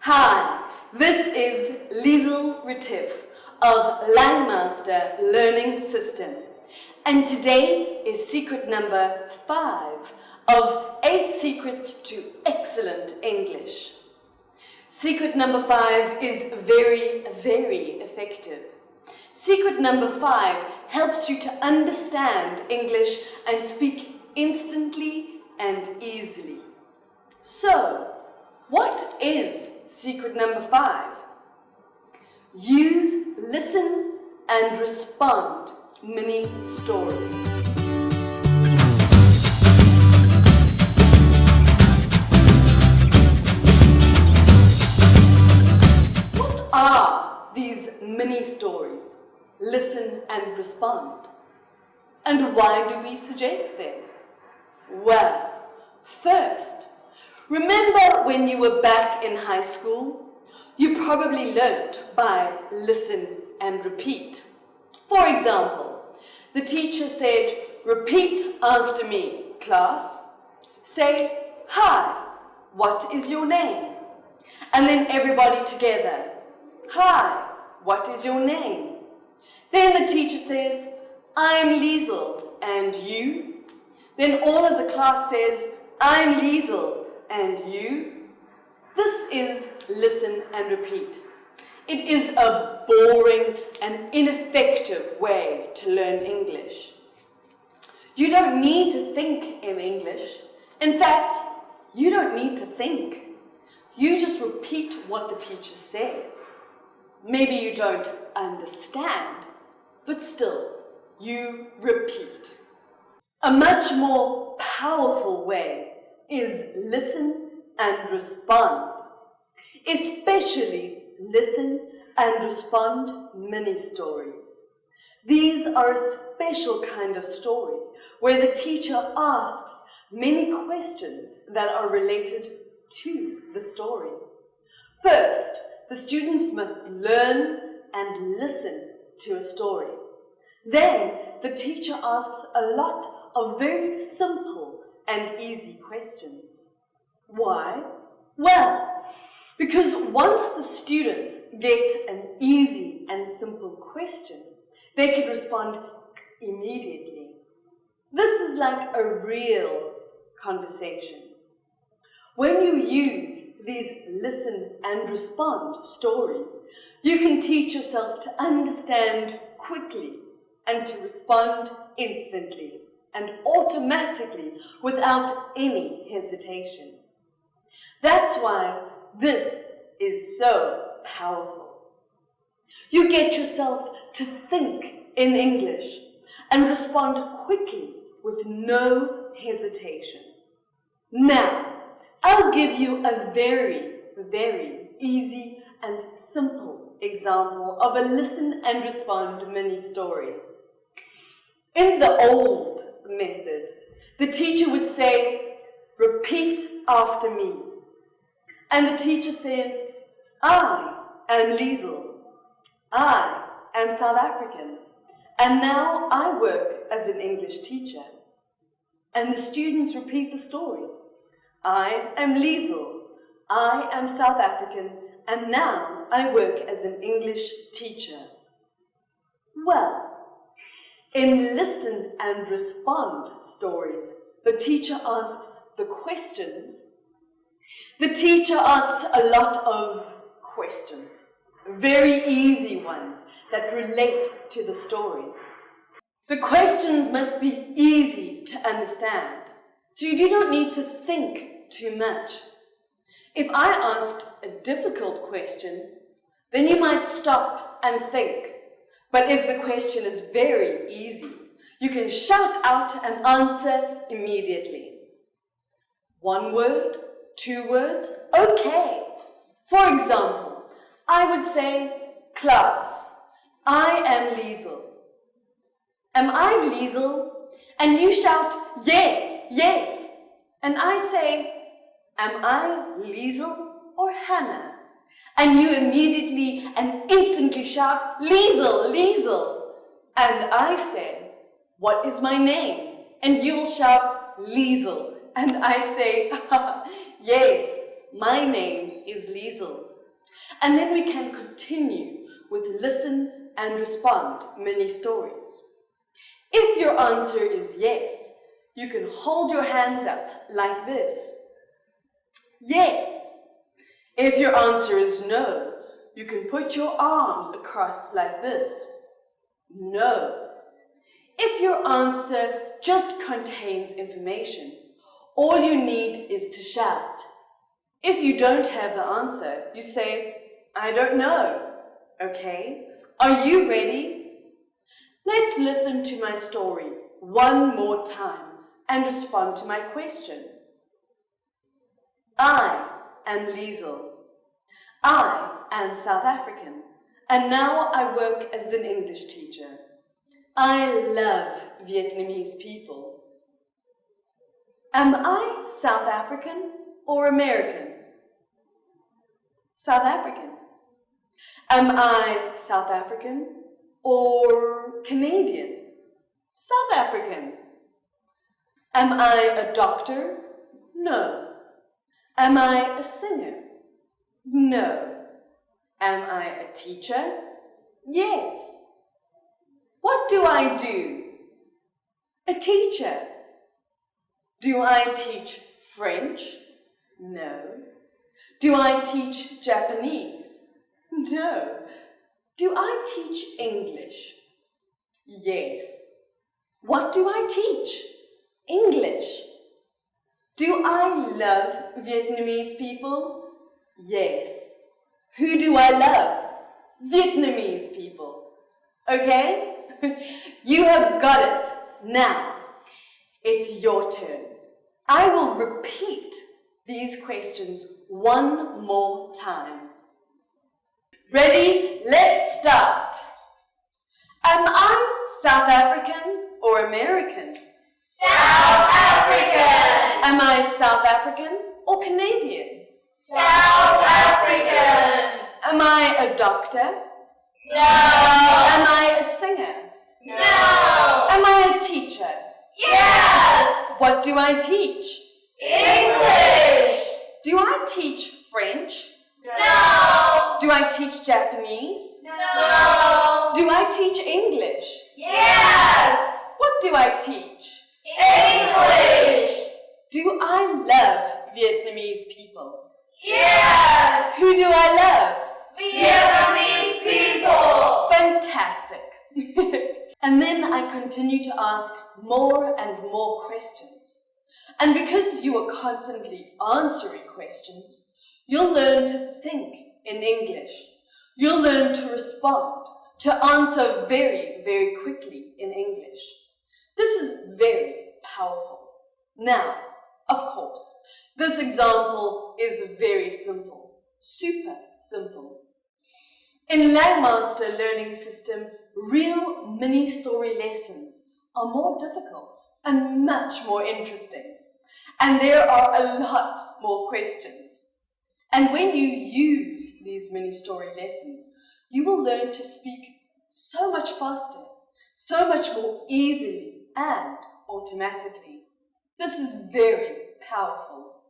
Hi, this is Liesel Retief of Langmaster Learning System, and today is secret number 5 of 8 secrets to excellent English. Secret number 5 is very, very effective. Secret number 5 helps you to understand English and speak instantly and easily. So, what is secret number 5? Use listen and respond mini stories. What are these mini stories? Listen and respond. And why do we suggest them? Well, first, remember when you were back in high school? You probably learnt by listen and repeat. For example, the teacher said, "Repeat after me, class." Say, "Hi, what is your name?" And then everybody together, "Hi, what is your name?" Then the teacher says, "I'm Liesel, and you?" Then all of the class says, "I'm Liesel, and you?" This is listen and repeat. It is a boring and ineffective way to learn English. You don't need to think in English. In fact, you don't need to think. You just repeat what the teacher says. Maybe you don't understand, but still, you repeat. A much more powerful way is listen and respond, especially listen and respond mini stories. These are a special kind of story where the teacher asks many questions that are related to the story. First, the students must learn and listen to a story. Then, the teacher asks a lot of very simple and easy questions. Why? Well, because once the students get an easy and simple question, they can respond immediately. This is like a real conversation. When you use these listen and respond stories, you can teach yourself to understand quickly and to respond instantly and automatically without any hesitation. That's why this is so powerful. You get yourself to think in English and respond quickly with no hesitation. Now, I'll give you a very, very easy and simple example of a listen and respond mini story. In the old method, the teacher would say, "Repeat after me." And the teacher says, "I am Liesel. I am South African. And now I work as an English teacher." And the students repeat the story. "I am Liesel. I am South African. And now I work as an English teacher." Well, in listen and respond stories, the teacher asks the questions. The teacher asks a lot of questions, very easy ones that relate to the story. The questions must be easy to understand, so you do not need to think too much. If I asked a difficult question, then you might stop and think. But if the question is very easy, you can shout out an answer immediately. 1 word, 2 words, okay. For example, I would say, "Class, I am Liesel." "Am I Liesel?" And you shout, "Yes, yes." And I say, "Am I Liesel or Hannah?" And you immediately and instantly shout, "Liesel, Liesel." And I say, "What is my name?" And you will shout, "Liesel." And I say, "Yes, my name is Liesel." And then we can continue with listen and respond mini stories. If your answer is yes, you can hold your hands up like this. Yes. If your answer is no, you can put your arms across like this. No. If your answer just contains information, all you need is to shout. If you don't have the answer, you say, I don't know. Okay? Are you ready? Let's listen to my story one more time and respond to my question. I am Liesel. I am South African, and now I work as an English teacher. I love Vietnamese people. Am I South African or American? South African. Am I South African or Canadian? South African. Am I a doctor? No. Am I a singer? No. Am I a teacher? Yes. What do I do? A teacher. Do I teach French? No. Do I teach Japanese? No. Do I teach English? Yes. What do I teach? English. Do I love Vietnamese people? Yes. Who do I love? Vietnamese people. Okay? You have got it. Now, it's your turn. I will repeat these questions one more time. Ready? Let's start. Am I South African or American? South African. Am I South African or Canadian? South African. Am I a doctor? No. Am I a singer? No. Am I a teacher? Yes. What do I teach? English. Do I teach French? No. Do I teach Japanese? No. Do I teach English? Yes. What do I teach? English. Do I love Vietnamese people? Yes. Who do I love? Vietnamese people. Fantastic. And then I continue to ask more and more questions. And because you are constantly answering questions, you'll learn to think in English. You'll learn to respond, to answer very, very quickly in English. This is very powerful. Now, of course, this example is very simple, super simple. In Langmaster Learning System, real mini-story lessons are more difficult and much more interesting. And there are a lot more questions. And when you use these mini-story lessons, you will learn to speak so much faster, so much more easily and automatically. This is very powerful.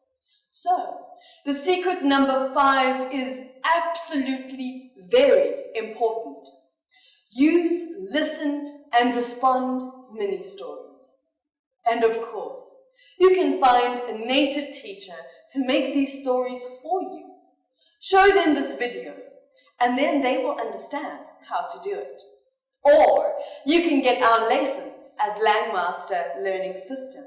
So, the secret number 5 is absolutely very important. Use listen and respond mini-stories. And of course, you can find a native teacher to make these stories for you. Show them this video, and then they will understand how to do it. Or you can get our lessons at Langmaster Learning System.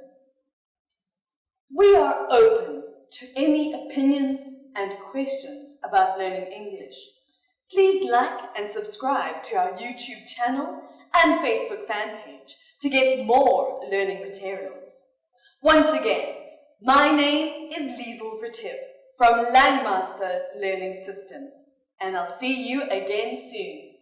We are open to any opinions and questions about learning English. Please like and subscribe to our YouTube channel and Facebook fan page to get more learning materials. Once again, my name is Liesel Vertiff from Langmaster Learning System, and I'll see you again soon.